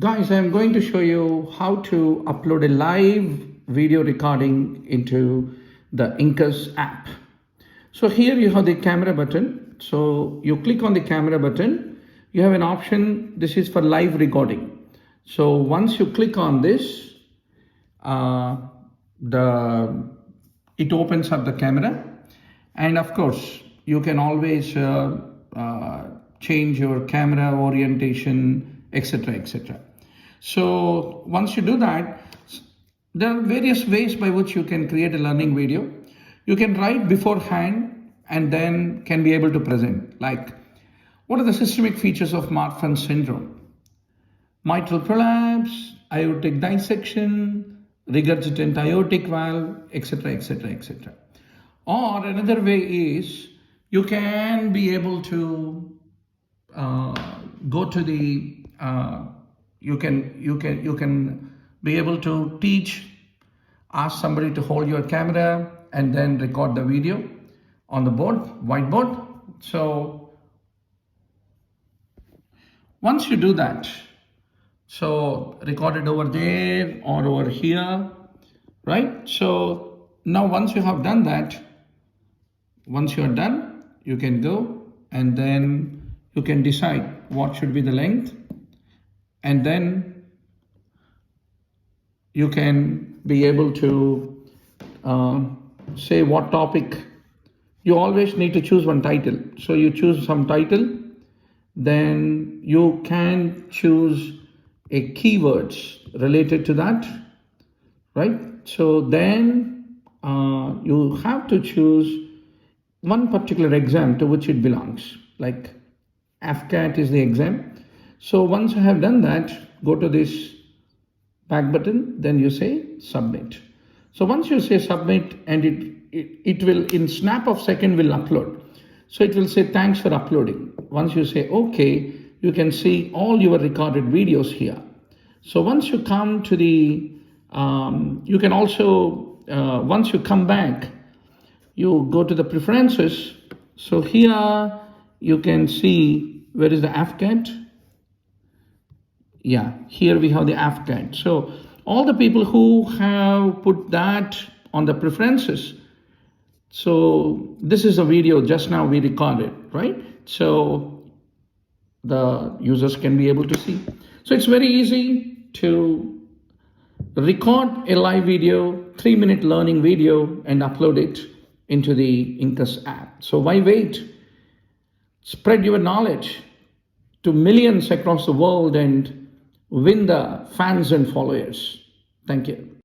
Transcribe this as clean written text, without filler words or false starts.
Guys, I'm going to show you how to upload a live video recording into the Incus app. So here you have the camera button. So you click on the camera button, you have an option. This is for live recording. So once you click on this, it opens up the camera, and of course you can always change your camera orientation, etc., etc. So once you do that, there are various ways by which you can create a learning video. You can write beforehand and then can be able to present, like what are the systemic features of Marfan syndrome, mitral prolapse, aortic dissection, regurgitant aortic valve, etc., etc., etc. Or another way is you can be able to go to the you can be able to teach, ask somebody to hold your camera and then record the video on the board, whiteboard. So once you do that, so record it over there or over here, right? So now once you have done that, once you are done, you can go and then you can decide what should be the length, and then you can be able to say what topic. You always need to choose one title. So you choose some title, then you can choose a keywords related to that, right? So then you have to choose one particular exam to which it belongs, like FCAT is the exam. So once you have done that, go to this back button, then you say submit. So once you say submit, and it will in snap of second will upload. So it will say thanks for uploading. Once you say okay, you can see all your recorded videos here. So once you come to the, you can also, once you come back, you go to the preferences. So here you can see where is the FCAT. Yeah, here we have the FCAT. So all the people who have put that on the preferences. So this is a video just now we recorded, right? So the users can be able to see. So it's very easy to record a live video, 3-minute learning video, and upload it into the Incus app. So why wait? Spread your knowledge to millions across the world and win the fans and followers. Thank you.